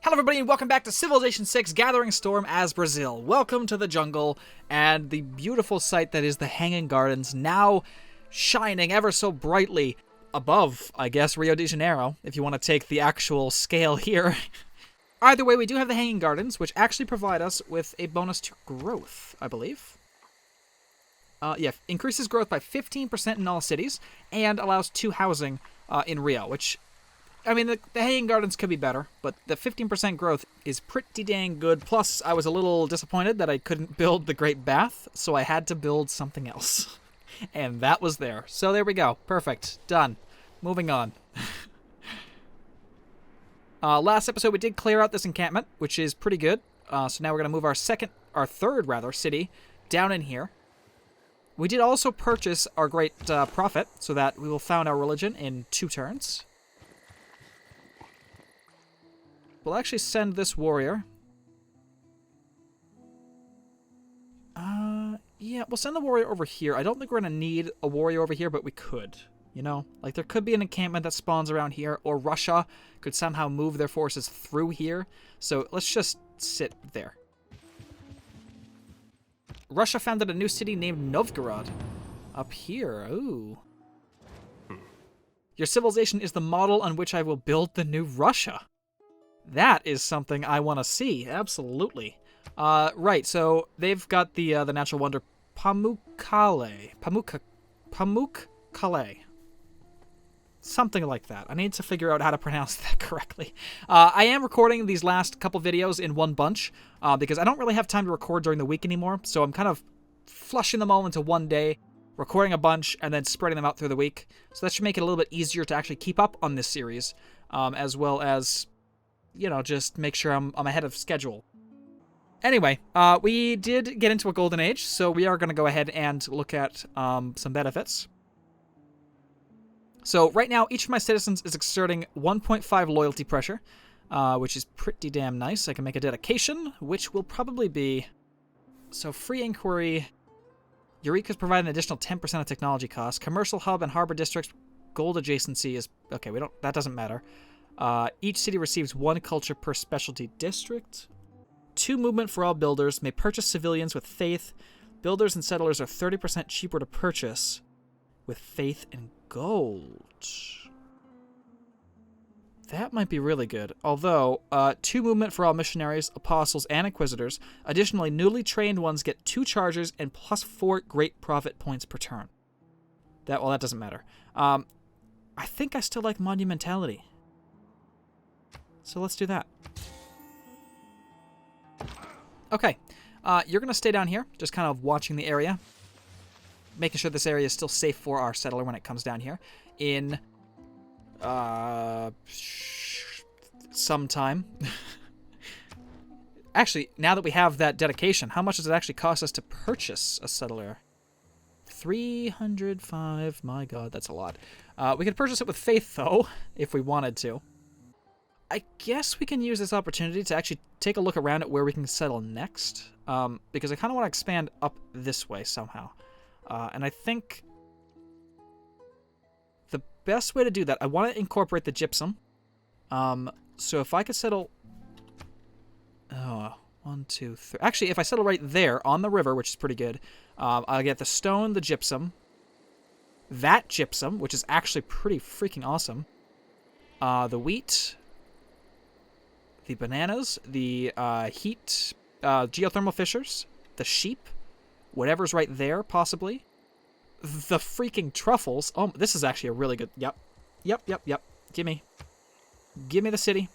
Hello everybody and welcome back to Civilization 6 Gathering Storm as Brazil. Welcome to the jungle and the beautiful sight that is the Hanging Gardens, now shining ever so brightly above, I guess, Rio de Janeiro, if you want to take the actual scale here. Either way, we do have the Hanging Gardens, which actually provide us with a bonus to growth, I believe. Yeah, increases growth by 15% in all cities and allows 2 housing in Rio, which... I mean, the Hanging Gardens could be better, but the 15% growth is pretty dang good. Plus, I was a little disappointed that I couldn't build the Great Bath, so I had to build something else. And that was there. So there we go. Perfect. Done. Moving on. Last episode, we did clear out this encampment, which is pretty good. So now we're going to move our third city down in here. We did also purchase our great prophet, so that we will found our religion in 2 turns. We'll actually send this warrior. Yeah, we'll send the warrior over here. I don't think we're going to need a warrior over here, but we could. You know? Like, there could be an encampment that spawns around here, or Russia could somehow move their forces through here. So let's just sit there. Russia founded a new city named Novgorod. Up here. Ooh. Your civilization is the model on which I will build the new Russia. That is something I want to see. Absolutely. Right, so they've got the natural wonder Pamukkale. Pamukkale. Something like that. I need to figure out how to pronounce that correctly. I am recording these last couple videos in one bunch because I don't really have time to record during the week anymore, so I'm kind of flushing them all into one day, recording a bunch, and then spreading them out through the week. So that should make it a little bit easier to actually keep up on this series, as well as... you know, just make sure I'm ahead of schedule. Anyway, we did get into a golden age, so we are going to go ahead and look at some benefits. So right now, each of my citizens is exerting 1.5 loyalty pressure, which is pretty damn nice. I can make a dedication, which will probably be... So free inquiry... Eureka's provide an additional 10% of technology costs. Commercial hub and harbor districts gold adjacency is... Okay, that doesn't matter. Each city receives 1 culture per specialty district. 2 movement for all builders. May purchase civilians with faith. Builders and settlers are 30% cheaper to purchase with faith and gold. That might be really good. Although, 2 movement for all missionaries, apostles, and inquisitors. Additionally, newly trained ones get 2 chargers and plus 4 great prophet points per turn. That doesn't matter. I think I still like monumentality. So let's do that. Okay, you're going to stay down here, just kind of watching the area, making sure this area is still safe for our settler when it comes down here in some time. Actually, now that we have that dedication, how much does it actually cost us to purchase a settler? 305, my god, that's a lot. We could purchase it with faith, though, if we wanted to. I guess we can use this opportunity to actually take a look around at where we can settle next, because I kind of want to expand up this way somehow. And I think the best way to do that, I want to incorporate the gypsum. So if I could settle... Oh, 1, 2, 3... Actually, if I settle right there on the river, which is pretty good, I'll get the stone, the gypsum, that gypsum, which is actually pretty freaking awesome, the wheat... the bananas, the geothermal fissures, the sheep, whatever's right there, possibly. The freaking truffles. Oh, this is actually a really good... Yep. Gimme the city.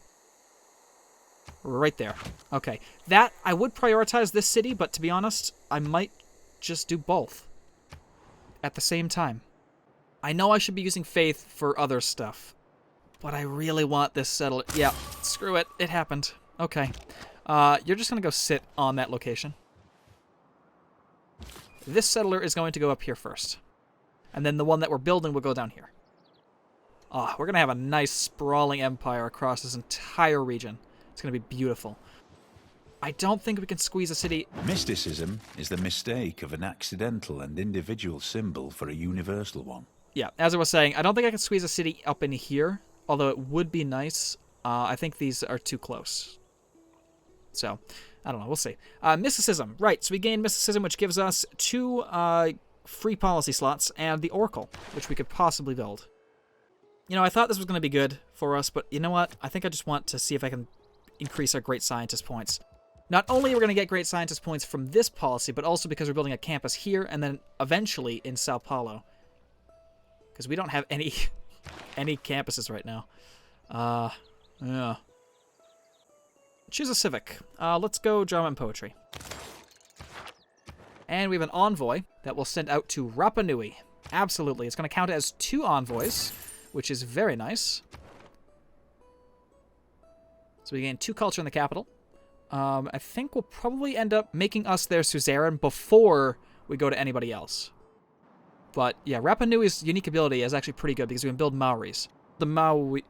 Right there. Okay. That, I would prioritize this city, but to be honest, I might just do both at the same time. I know I should be using faith for other stuff, but I really want this settler. Yeah, screw it. It happened. Okay. You're just going to go sit on that location. This settler is going to go up here first. And then the one that we're building will go down here. We're going to have a nice sprawling empire across this entire region. It's going to be beautiful. I don't think we can squeeze a city... Mysticism is the mistake of an accidental and individual symbol for a universal one. Yeah, as I was saying, I don't think I can squeeze a city up in here. Although it would be nice. I think these are too close. So, I don't know. We'll see. Mysticism. Right, so we gain Mysticism, which gives us 2 free policy slots, and the Oracle, which we could possibly build. You know, I thought this was going to be good for us, but you know what? I think I just want to see if I can increase our Great Scientist points. Not only are we going to get Great Scientist points from this policy, but also because we're building a campus here, and then eventually in Sao Paulo. Because we don't have any campuses right now. Yeah. Choose a civic. Let's go drama and poetry. And we have an envoy that we'll send out to Rapa Nui. Absolutely. It's going to count as 2 envoys, which is very nice. So we gain 2 culture in the capital. I think we'll probably end up making us their suzerain before we go to anybody else. But yeah, Rapa Nui's unique ability is actually pretty good because we can build Maoris. The Maui...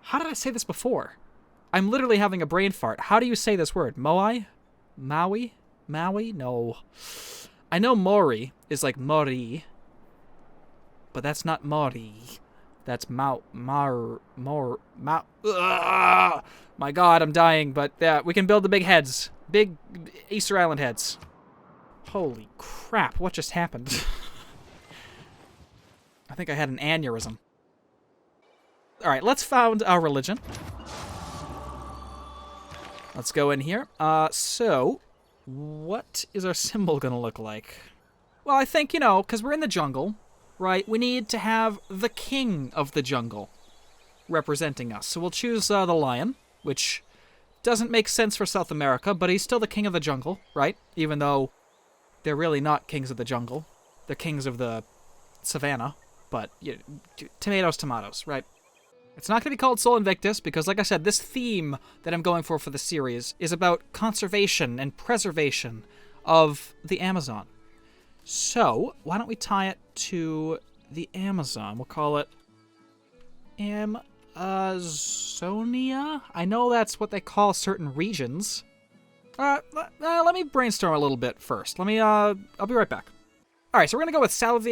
How did I say this before? I'm literally having a brain fart. How do you say this word? Moai? Maui? Maui? No. I know Mori is like Mori, but that's not Mori. That's Ugh! My god, I'm dying, but yeah, we can build the big heads. Big Easter Island heads. Holy crap, what just happened? I think I had an aneurysm. Alright, let's found our religion. Let's go in here. So, what is our symbol gonna look like? Well, I think, you know, because we're in the jungle, right, we need to have the king of the jungle representing us. So we'll choose the lion, which doesn't make sense for South America, but he's still the king of the jungle, right? Even though they're really not kings of the jungle. They're kings of the savannah, but you know, tomatoes, right? It's not going to be called Sol Invictus because, like I said, this theme that I'm going for the series is about conservation and preservation of the Amazon. So, why don't we tie it to the Amazon? We'll call it Amazonia? I know that's what they call certain regions. Let me brainstorm a little bit first. I'll be right back. Alright, so we're going to go with Salve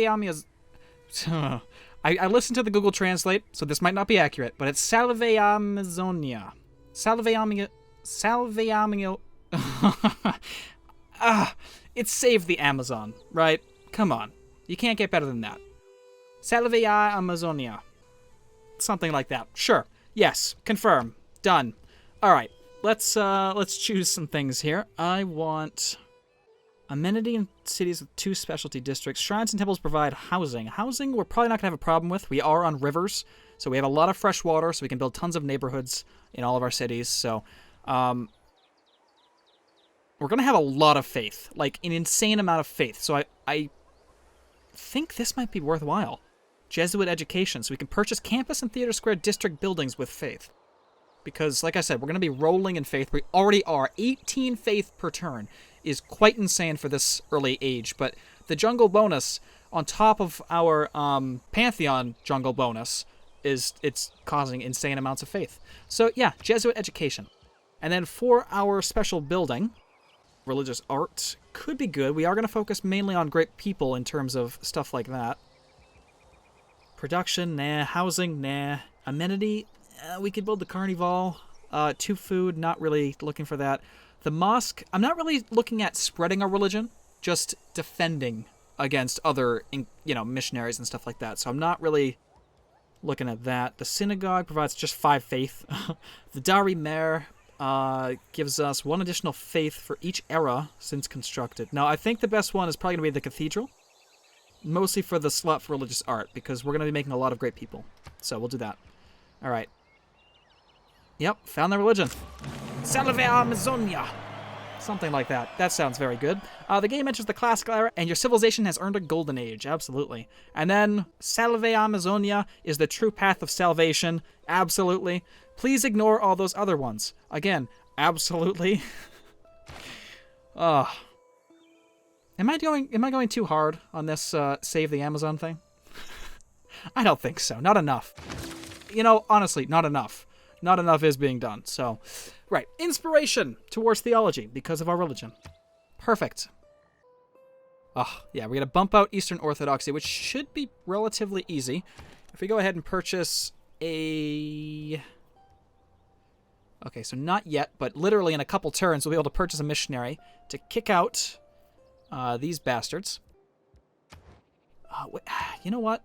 I listened to the Google Translate, so this might not be accurate, but it's Salve Amazonia. It's Save the Amazon, right? Come on. You can't get better than that. Salve Amazonia. Something like that. Sure. Yes. Confirm. Done. Alright. Let's choose some things here. I want amenity in cities with 2 specialty districts. Shrines and temples provide housing. Housing we're probably not going to have a problem with. We are on rivers, so we have a lot of fresh water, so we can build tons of neighborhoods in all of our cities. So, we're going to have a lot of faith, like an insane amount of faith. So I think this might be worthwhile. Jesuit education, so we can purchase campus and theater square district buildings with faith. Because, like I said, we're going to be rolling in faith. We already are. 18 faith per turn is quite insane for this early age. But the jungle bonus, on top of our Pantheon jungle bonus, it's causing insane amounts of faith. So, yeah, Jesuit education. And then for our special building, religious art could be good. We are going to focus mainly on great people in terms of stuff like that. Production, nah. Housing, nah. Amenity, we could build the carnival. 2 food, not really looking for that. The mosque, I'm not really looking at spreading our religion, just defending against other, missionaries and stuff like that. So I'm not really looking at that. The synagogue provides just 5 faith. The Dari Mer gives us 1 additional faith for each era since constructed. Now, I think the best one is probably going to be the cathedral. Mostly for the slot for religious art, because we're going to be making a lot of great people. So we'll do that. Alright. Yep, found the religion. Salve Amazonia! Something like that. That sounds very good. The game enters the classical era, and your civilization has earned a golden age. Absolutely. And then, Salve Amazonia is the true path of salvation. Absolutely. Please ignore all those other ones. Again, absolutely. Am I going too hard on this Save the Amazon thing? I don't think so. Not enough. Honestly, not enough. Not enough is being done. So, right. Inspiration towards theology because of our religion. Perfect. Oh, yeah, we're going to bump out Eastern Orthodoxy, which should be relatively easy. If we go ahead and purchase a Okay, so not yet, but literally in a couple turns we'll be able to purchase a missionary to kick out these bastards. You know what?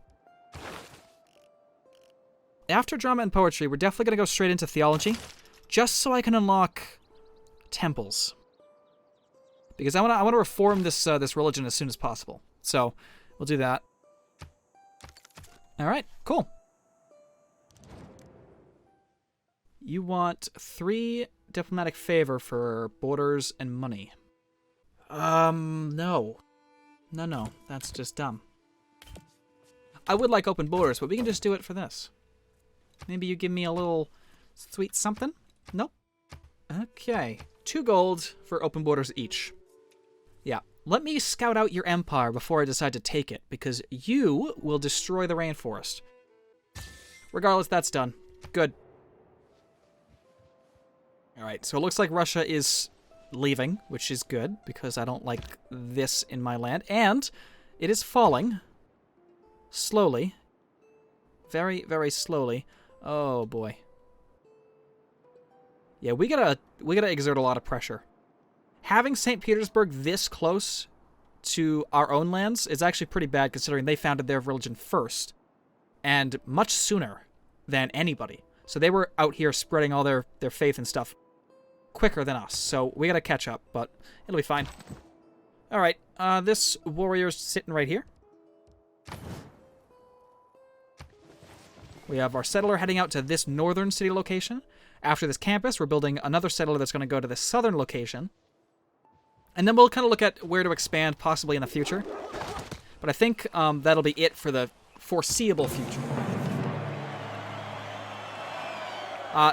After drama and poetry, we're definitely going to go straight into theology, just so I can unlock temples. Because I want to reform this this religion as soon as possible. So we'll do that. All right, cool. You want 3 diplomatic favor for borders and money. No. No, that's just dumb. I would like open borders, but we can just do it for this. Maybe you give me a little sweet something? Nope. Okay. 2 gold for open borders each. Yeah. Let me scout out your empire before I decide to take it, because you will destroy the rainforest. Regardless, that's done. Good. Alright, so it looks like Russia is leaving, which is good, because I don't like this in my land. And it is falling. Slowly. Very, very slowly. Oh, boy. Yeah, we gotta exert a lot of pressure. Having St. Petersburg this close to our own lands is actually pretty bad, considering they founded their religion first. And much sooner than anybody. So they were out here spreading all their faith and stuff quicker than us, so we gotta catch up, but it'll be fine. Alright, this warrior's sitting right here. We have our settler heading out to this northern city location. After this campus, we're building another settler that's going to go to the southern location. And then we'll kind of look at where to expand, possibly in the future. But I think that'll be it for the foreseeable future.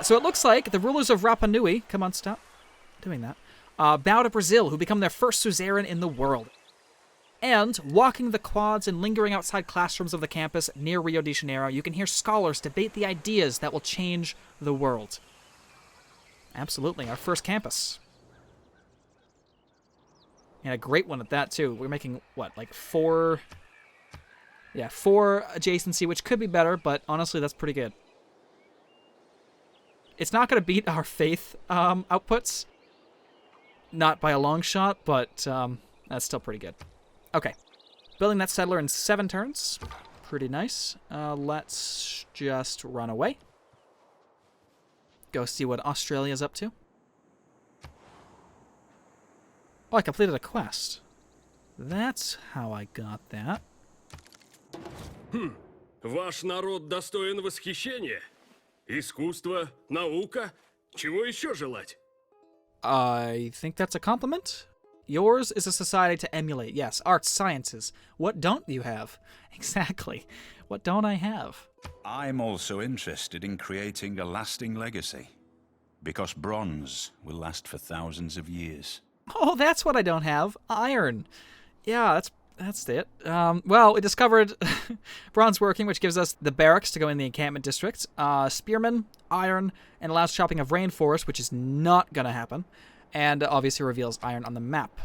So it looks like the rulers of Rapa Nui, come on, stop doing that, bow to Brazil, who become their first suzerain in the world. And walking the quads and lingering outside classrooms of the campus near Rio de Janeiro, you can hear scholars debate the ideas that will change the world. Absolutely, our first campus. And a great one at that, too. We're making, what, like 4... Yeah, 4 adjacency, which could be better, but honestly, that's pretty good. It's not going to beat our faith outputs. Not by a long shot, but that's still pretty good. Okay. Building that settler in 7 turns. Pretty nice. Let's just run away. Go see what Australia's up to. Oh, I completed a quest. That's how I got that. Ваш народ достоин восхищения. Искусство, наука. Чего еще желать? I think that's a compliment. Yours is a society to emulate. Yes, arts, sciences. What don't you have? Exactly. What don't I have? I'm also interested in creating a lasting legacy, because bronze will last for thousands of years. Oh, that's what I don't have. Iron. Yeah, that's it. Well, we discovered bronze working, which gives us the barracks to go in the encampment district. Spearmen, iron, and allows chopping of rainforest, which is not going to happen. And obviously reveals iron on the map.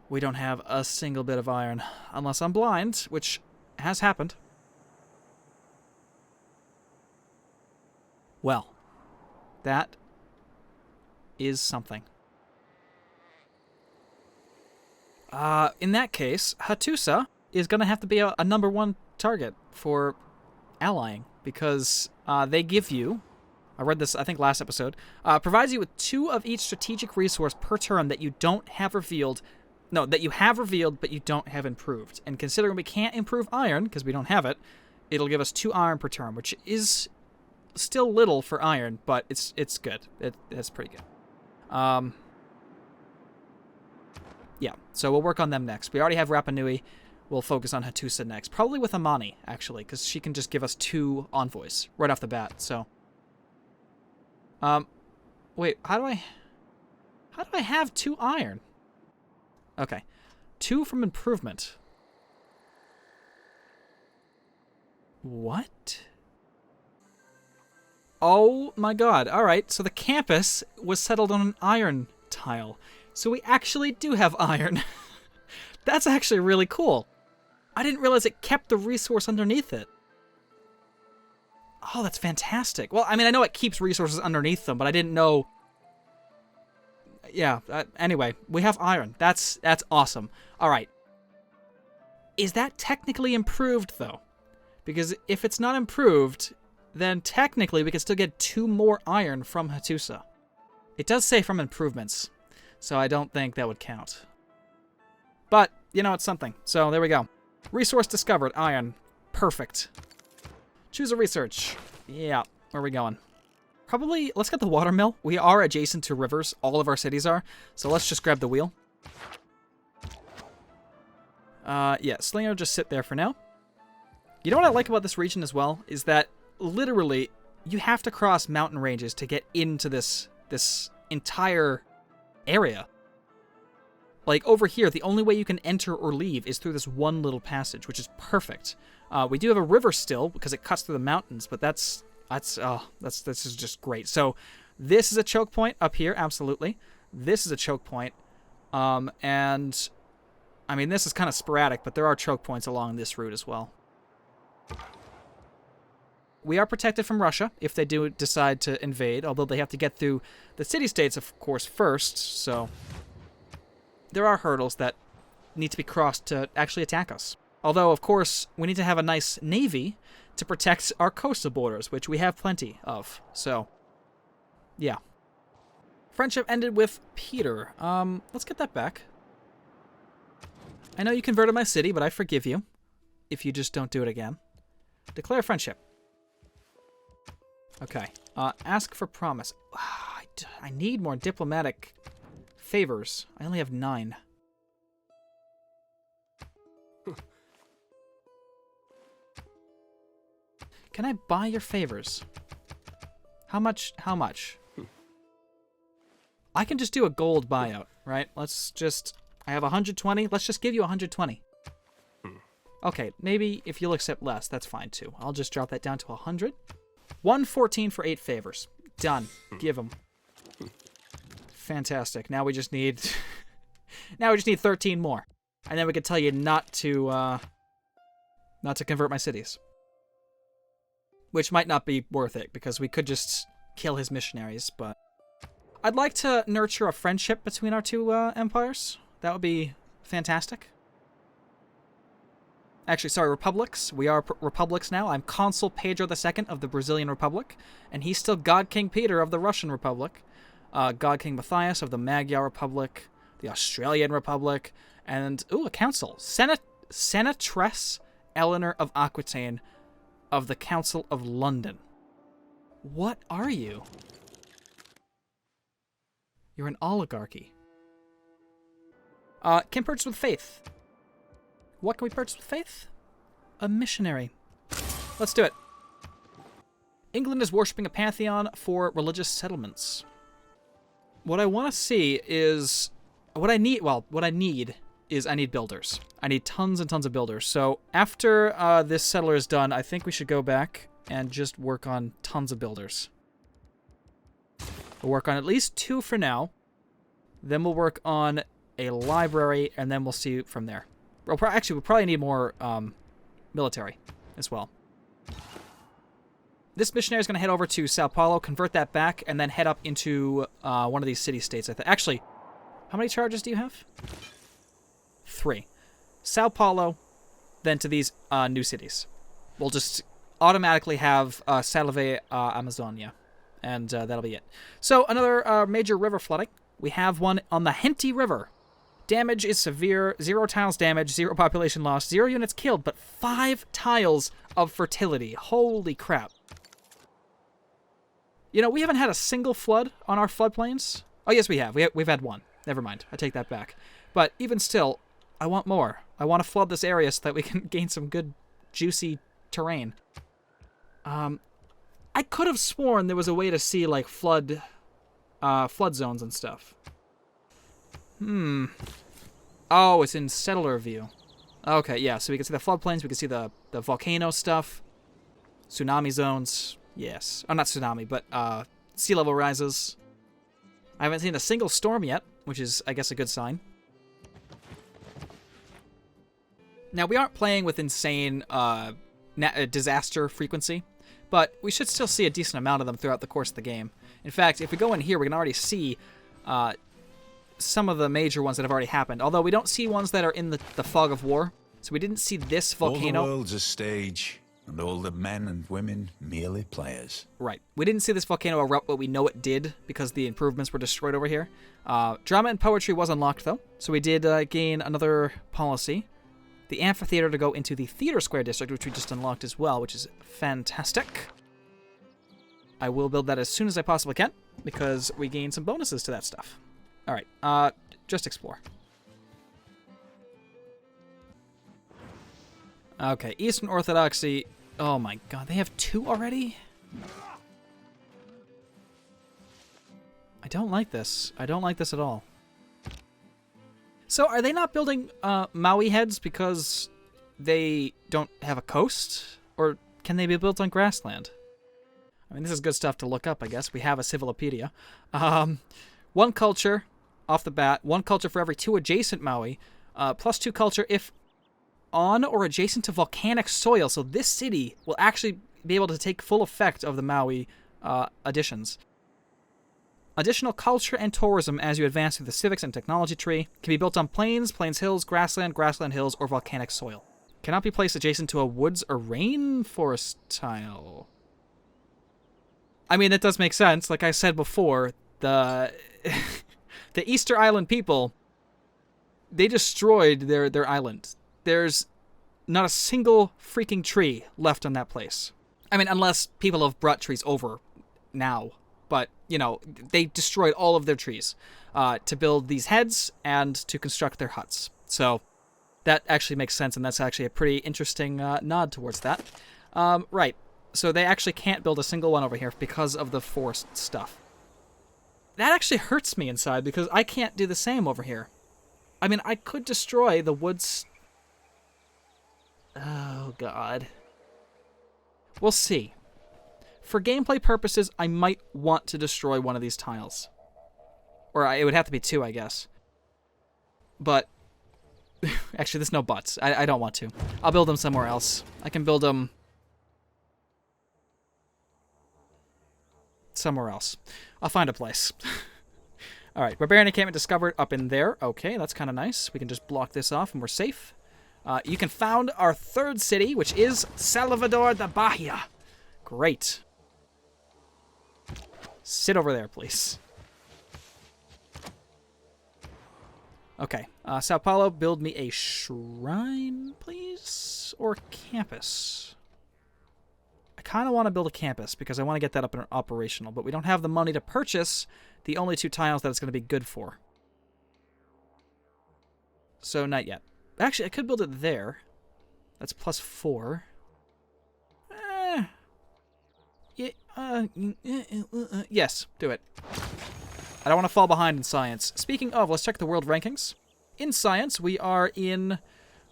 We don't have a single bit of iron, unless I'm blind, which has happened. Well, that is something. In that case, Hattusa is going to have to be a #1 target for allying, because they give you, I read this, I think, last episode, provides you with 2 of each strategic resource per turn that you don't have revealed, no, that you have revealed but you don't have improved. And considering we can't improve iron, because we don't have it, it'll give us 2 iron per turn, which is still little for iron, but it's good. It's pretty good. Yeah, so we'll work on them next. We already have Rapa Nui. We'll focus on Hattusa next. Probably with Amani, actually, because she can just give us 2 envoys right off the bat, so... Wait, how do I have 2 iron? Okay. 2 from improvement. What? Oh my god. Alright, so the campus was settled on an iron tile. So we actually do have iron. That's actually really cool. I didn't realize it kept the resource underneath it. Oh, that's fantastic. Well, I mean, I know it keeps resources underneath them, but I didn't know. Yeah, anyway, we have iron. That's awesome. All right. Is that technically improved, though? Because if it's not improved, then technically we can still get 2 more iron from Hattusa. It does say from improvements, so I don't think that would count. But, you know, it's something. So there we go. Resource discovered. Iron. Perfect. Choose a research. Yeah, where are we going? Probably, let's get the watermill. We are adjacent to rivers. All of our cities are. So let's just grab the wheel. Yeah, Slinger, just sit there for now. You know what I like about this region as well? Is that literally you have to cross mountain ranges to get into this entire area. Like over here, the only way you can enter or leave is through this one little passage, which is perfect. We do have a river still because it cuts through the mountains, but this is just great. So this is a choke point up here, absolutely. This is a choke point, and I mean this is kind of sporadic, but there are choke points along this route as well. We are protected from Russia if they do decide to invade, although they have to get through the city-states, of course, first, so there are hurdles that need to be crossed to actually attack us. Although, of course, we need to have a nice navy to protect our coastal borders, which we have plenty of, so yeah. Friendship ended with Peter. Let's get that back. I know you converted my city, but I forgive you if you just don't do it again. Declare friendship. Okay. Ask for promise. I need more diplomatic favors. I only have 9. Can I buy your favors? How much? How much? I can just do a gold buyout, right? Let's just... I have 120. Let's just give you 120. Okay, maybe if you'll accept less, that's fine too. I'll just drop that down to 100. 114 for 8 favors. Done. Give them. Fantastic. Now we just need... now we just need 13 more. And then we can tell you not to convert my cities. Which might not be worth it, because we could just kill his missionaries, but... I'd like to nurture a friendship between our two empires. That would be fantastic. Actually, sorry, republics. We are republics now. I'm Consul Pedro II of the Brazilian Republic, and he's still God King Peter of the Russian Republic, God King Matthias of the Magyar Republic, the Australian Republic, and, ooh, a council. Senatress Eleanor of Aquitaine of the Council of London. What are you? You're an oligarchy. Can purchase with faith. What can we purchase with faith? A missionary. Let's do it. England is worshipping a pantheon for religious settlements. What I want to see is... What I need is I need builders. I need tons and tons of builders. So after this settler is done, I think we should go back and just work on tons of builders. We'll work on at least 2 for now. Then we'll work on a library, and then we'll see from there. We'll probably need more military as well. This missionary is going to head over to Sao Paulo, convert that back, and then head up into one of these city-states. Actually, how many charges do you have? 3. Sao Paulo, then to these new cities. We'll just automatically have Salve, Amazonia, and that'll be it. So another major river flooding. We have one on the Henty River. Damage is severe, 0 tiles damage, 0 population loss, 0 units killed, but 5 tiles of fertility. Holy crap. You know, we haven't had a single flood on our floodplains. Oh, yes, we have. We've had 1. Never mind. I take that back. But even still, I want more. I want to flood this area so that we can gain some good, juicy terrain. I could have sworn there was a way to see, like, flood zones and stuff. Oh, it's in settler view. Okay, yeah, so we can see the floodplains, we can see the volcano stuff, tsunami zones, yes. Oh, not tsunami, but sea level rises. I haven't seen a single storm yet, which is, I guess, a good sign. Now, we aren't playing with insane disaster frequency, but we should still see a decent amount of them throughout the course of the game. In fact, if we go in here, we can already see some of the major ones that have already happened, although we don't see ones that are in the fog of war. So we didn't see this volcano. All the world's a stage, and all the men and women merely players. Right. We didn't see this volcano erupt, but we know it did because the improvements were destroyed over here. Drama and poetry was unlocked, though, so we did gain another policy. The amphitheater to go into the Theater Square district, which we just unlocked as well, which is fantastic. I will build that as soon as I possibly can, because we gain some bonuses to that stuff. All right, just explore. Okay, Eastern Orthodoxy. Oh my god, they have 2 already? I don't like this. I don't like this at all. So, are they not building Maui heads because they don't have a coast? Or can they be built on grassland? I mean, this is good stuff to look up, I guess. We have a Civilopedia. 1 culture off the bat. 1 culture for every 2 adjacent Maui. Plus 2 culture if on or adjacent to volcanic soil. So this city will actually be able to take full effect of the Maui additions. Additional culture and tourism as you advance through the civics and technology tree can be built on plains, plains hills, grassland, grassland hills, or volcanic soil. Cannot be placed adjacent to a woods or rainforest tile. I mean, that does make sense. Like I said before, the the Easter Island people, they destroyed their island. There's not a single freaking tree left on that place. I mean, unless people have brought trees over now. But, you know, they destroyed all of their trees to build these heads and to construct their huts. So that actually makes sense, and that's actually a pretty interesting nod towards that. Right. So they actually can't build a single one over here because of the forest stuff. That actually hurts me inside because I can't do the same over here. I mean, I could destroy the woods. Oh, God. We'll see. For gameplay purposes, I might want to destroy one of these tiles. Or it would have to be 2, I guess. But, actually, there's no buts. I don't want to. I'll build them somewhere else. I can build them somewhere else. I'll find a place. Alright, Barbarian encampment discovered up in there. Okay, that's kind of nice. We can just block this off and we're safe. You can found our 3rd city, which is Salvador da Bahia. Great. Sit over there, please. Okay. Sao Paulo, build me a shrine, please? Or campus? I kind of want to build a campus because I want to get that up and operational, but we don't have the money to purchase the only 2 tiles that it's going to be good for. So, not yet. Actually, I could build it there. That's plus 4. Yes, do it. I don't want to fall behind in science. Speaking of, let's check the world rankings. In science, we are in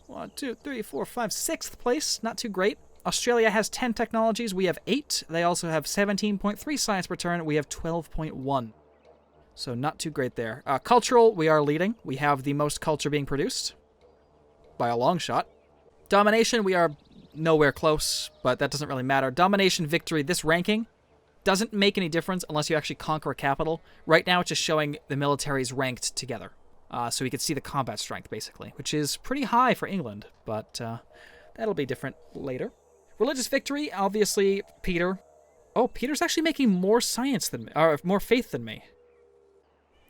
1, 2, 3, 4, 5, 6th place. Not too great. Australia has 10 technologies. We have 8. They also have 17.3 science per turn. We have 12.1. So not too great there. Cultural, we are leading. We have the most culture being produced. By a long shot. Domination, we are nowhere close, but that doesn't really matter. Domination, victory, this ranking doesn't make any difference unless you actually conquer a capital. Right now, it's just showing the militaries ranked together. So we can see the combat strength, basically, which is pretty high for England, but that'll be different later. Religious victory, obviously, Peter. Oh, Peter's actually making more science than me, or more faith than me.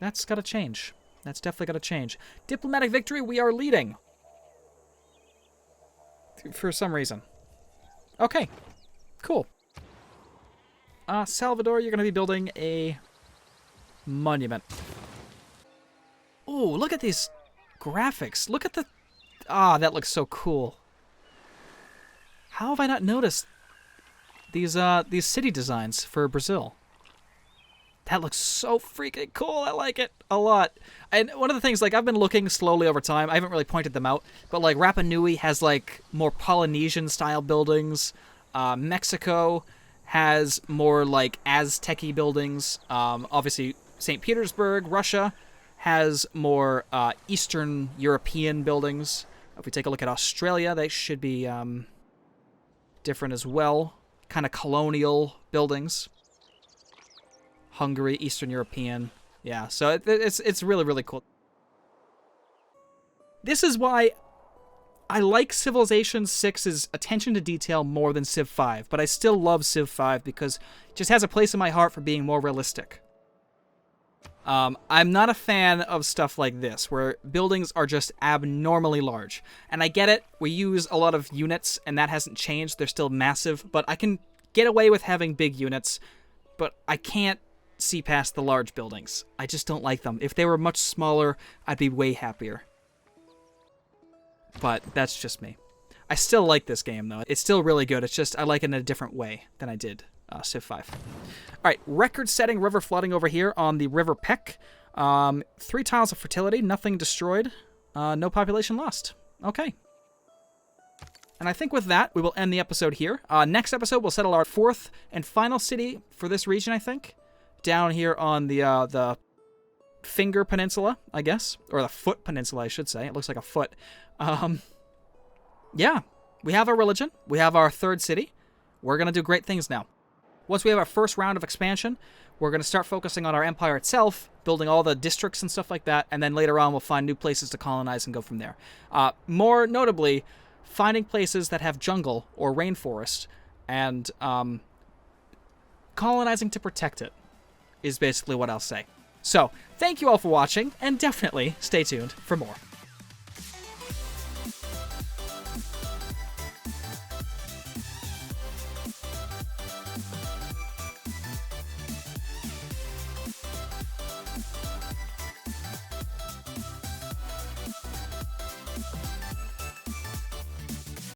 That's got to change. That's definitely got to change. Diplomatic victory, we are leading. For some reason. Okay. Cool. Salvador, you're going to be building a monument. Oh, look at these graphics. Look at the... Ah, that looks so cool. How have I not noticed these city designs for Brazil? That looks so freaking cool. I like it a lot. And one of the things, like, I've been looking slowly over time. I haven't really pointed them out. But, like, Rapa Nui has, like, more Polynesian-style buildings. Mexico has more, like, Aztec-y buildings. Obviously, St. Petersburg, Russia, has more Eastern European buildings. If we take a look at Australia, they should be different as well. kind of colonial buildings. Hungary, Eastern European. Yeah, so it's really, really cool. This is why I like Civilization 6's attention to detail more than Civ 5, but I still love Civ 5 because it just has a place in my heart for being more realistic. I'm not a fan of stuff like this, where buildings are just abnormally large. And I get it, we use a lot of units, and that hasn't changed, they're still massive, but I can get away with having big units, but I can't see past the large buildings. I just don't like them. If they were much smaller, I'd be way happier. But that's just me. I still like this game, though. It's still really good. It's just I like it in a different way than I did Civ 5. All right, record-setting river flooding over here on the River Peck. 3 tiles of fertility, nothing destroyed, no population lost. Okay. And I think with that, we will end the episode here. Next episode, we'll settle our 4th and final city for this region, I think. Down here on the Finger Peninsula, I guess. Or the Foot Peninsula, I should say. It looks like a foot. Yeah, we have our religion. We have our 3rd city. We're going to do great things now. Once we have our first round of expansion, we're going to start focusing on our empire itself, building all the districts and stuff like that, and then later on we'll find new places to colonize and go from there. More notably, finding places that have jungle or rainforest and colonizing to protect it is basically what I'll say. So, thank you all for watching, and definitely stay tuned for more.